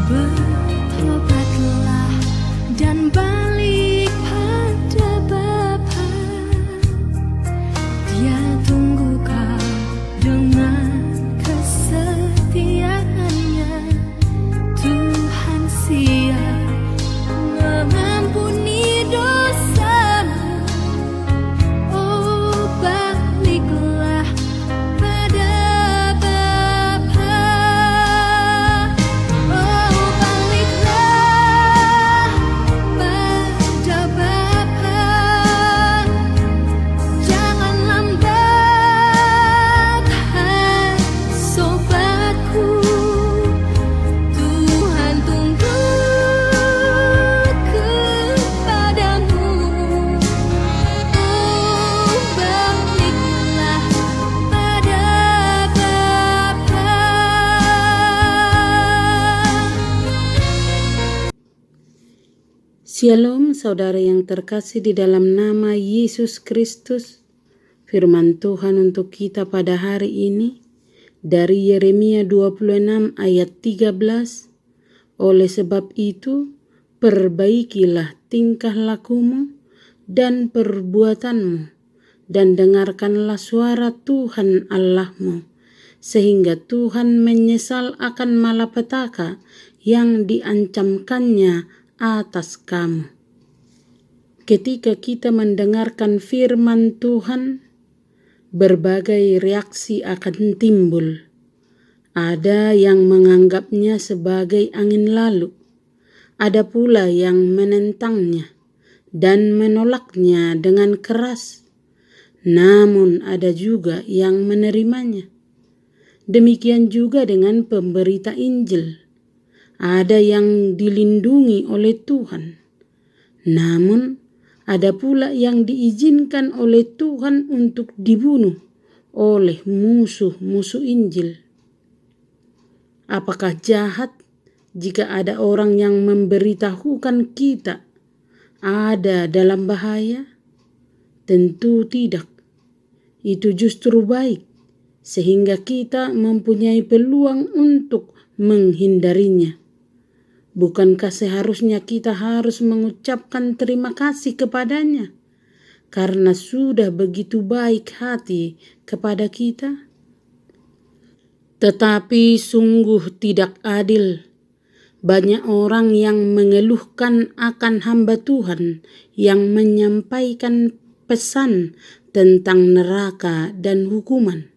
Bertobatlah dan balik pada Bapa. Dia tunggu kau dengan kesetiaannya. Tuhan siap mengampuni dosamu. Oh, baliklah pada Bapa. Oh, baliklah pada Bapa. Jangan lambat, hai sobatku. Tuhan tunggu kepadamu. Oh, baliklah pada Bapa. Shalom saudara yang terkasih di dalam nama Yesus Kristus. Firman Tuhan untuk kita pada hari ini dari Yeremia 26 ayat 13. Oleh sebab itu, perbaikilah tingkah lakumu dan perbuatanmu, dan dengarkanlah suara Tuhan Allahmu, sehingga Tuhan menyesal akan malapetaka yang diancamkannya atas kamu. Ketika kita mendengarkan firman Tuhan, berbagai reaksi akan timbul. Ada yang menganggapnya sebagai angin lalu, ada pula yang menentangnya dan menolaknya dengan keras. Namun ada juga yang menerimanya. Demikian juga dengan pemberita Injil. Ada yang dilindungi oleh Tuhan, namun ada pula yang diizinkan oleh Tuhan untuk dibunuh oleh musuh-musuh Injil. Apakah jahat jika ada orang yang memberitahukan kita ada dalam bahaya? Tentu tidak. Itu justru baik, sehingga kita mempunyai peluang untuk menghindarinya. Bukankah seharusnya kita harus mengucapkan terima kasih kepadanya karena sudah begitu baik hati kepada kita? Tetapi sungguh tidak adil. Banyak orang yang mengeluhkan akan hamba Tuhan yang menyampaikan pesan tentang neraka dan hukuman.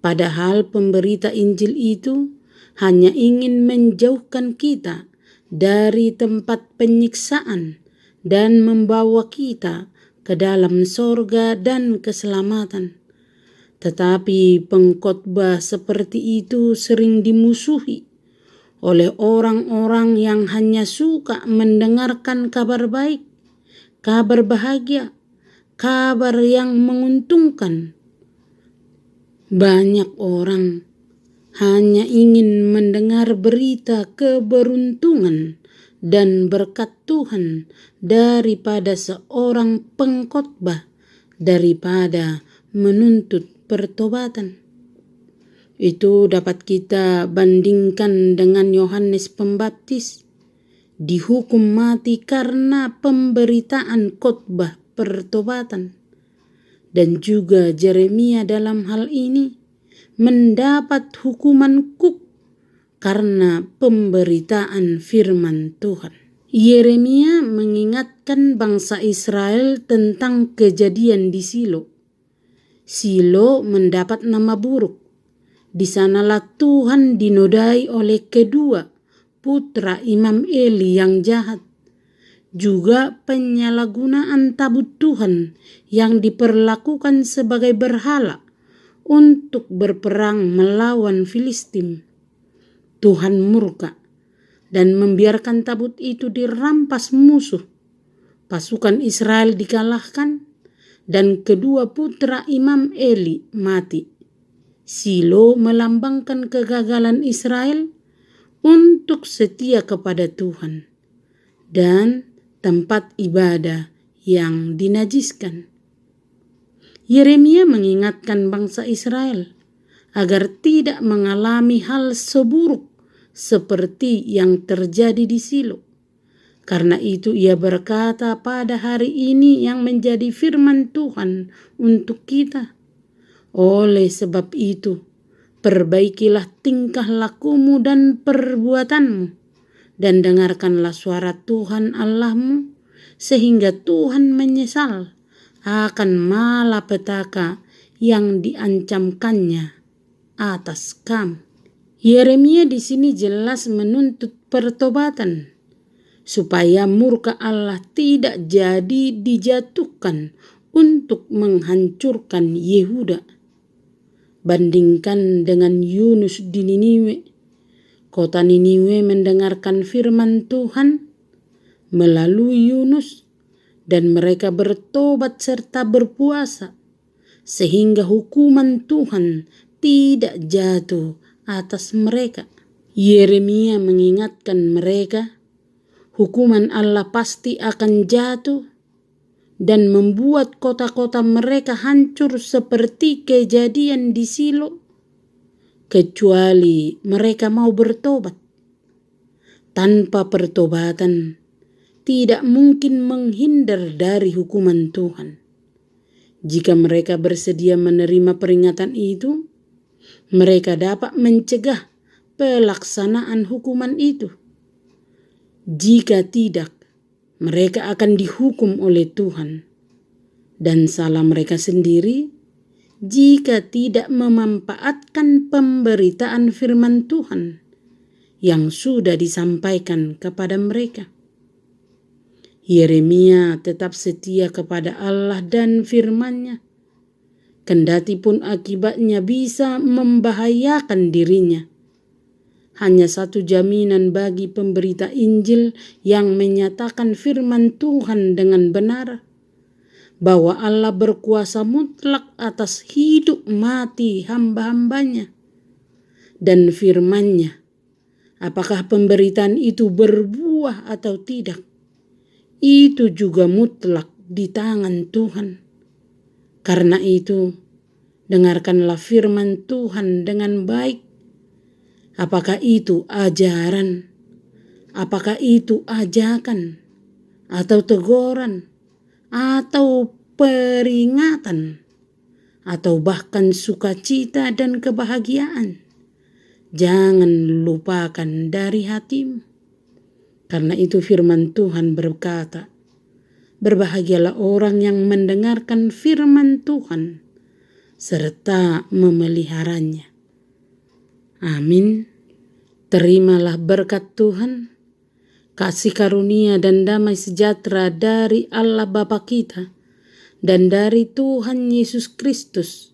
Padahal pemberita Injil itu hanya ingin menjauhkan kita dari tempat penyiksaan dan membawa kita ke dalam sorga dan keselamatan. Tetapi pengkhotbah seperti itu sering dimusuhi oleh orang-orang yang hanya suka mendengarkan kabar baik, kabar bahagia, kabar yang menguntungkan. Banyak orang hanya ingin mendengar berita keberuntungan dan berkat Tuhan daripada seorang pengkhotbah daripada menuntut pertobatan. Itu dapat kita bandingkan dengan Yohanes Pembaptis, dihukum mati karena pemberitaan khotbah pertobatan. Dan juga Yeremia dalam hal ini mendapat hukuman kuk karena pemberitaan firman Tuhan. Yeremia mengingatkan bangsa Israel tentang kejadian di Shilo. Shilo mendapat nama buruk. Di sanalah Tuhan dinodai oleh kedua putra Imam Eli yang jahat. Juga penyalahgunaan tabut Tuhan yang diperlakukan sebagai berhala untuk berperang melawan Filistin. Tuhan murka dan membiarkan tabut itu dirampas musuh. Pasukan Israel dikalahkan dan kedua putra Imam Eli mati. Shilo melambangkan kegagalan Israel untuk setia kepada Tuhan dan tempat ibadah yang dinajiskan. Yeremia mengingatkan bangsa Israel agar tidak mengalami hal seburuk seperti yang terjadi di Silo. Karena itu ia berkata pada hari ini yang menjadi firman Tuhan untuk kita. Oleh sebab itu, perbaikilah tingkah lakumu dan perbuatanmu, dan dengarkanlah suara Tuhan Allahmu, sehingga Tuhan menyesal akan malapetaka yang diancamkannya atas kamu. Yeremia di sini jelas menuntut pertobatan, supaya murka Allah tidak jadi dijatuhkan untuk menghancurkan Yehuda. Bandingkan dengan Yunus di Niniwe. Kota Niniwe mendengarkan firman Tuhan melalui Yunus, dan mereka bertobat serta berpuasa, sehingga hukuman Tuhan tidak jatuh atas mereka. Yeremia mengingatkan mereka, hukuman Allah pasti akan jatuh dan membuat kota-kota mereka hancur seperti kejadian di Silo, kecuali mereka mau bertobat. Tanpa pertobatan, tidak mungkin menghindar dari hukuman Tuhan. Jika mereka bersedia menerima peringatan itu, mereka dapat mencegah pelaksanaan hukuman itu. Jika tidak, mereka akan dihukum oleh Tuhan, dan salah mereka sendiri jika tidak memanfaatkan pemberitaan firman Tuhan yang sudah disampaikan kepada mereka. Yeremia tetap setia kepada Allah dan firman-Nya, kendati pun akibatnya bisa membahayakan dirinya. Hanya satu jaminan bagi pemberita Injil yang menyatakan firman Tuhan dengan benar, bahwa Allah berkuasa mutlak atas hidup mati hamba-hambanya. Dan firman-Nya, apakah pemberitaan itu berbuah atau tidak, itu juga mutlak di tangan Tuhan. Karena itu, dengarkanlah firman Tuhan dengan baik. Apakah itu ajaran, apakah itu ajakan, atau teguran, atau peringatan, atau bahkan sukacita dan kebahagiaan, jangan lupakan dari hatimu. Karena itu firman Tuhan berkata, berbahagialah orang yang mendengarkan firman Tuhan serta memeliharanya. Amin. Terimalah berkat Tuhan, kasih karunia dan damai sejahtera dari Allah Bapa kita dan dari Tuhan Yesus Kristus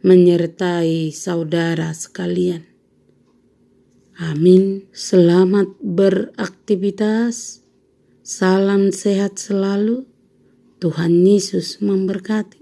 menyertai saudara sekalian. Amin. Selamat beraktivitas. Salam sehat selalu. Tuhan Yesus memberkati.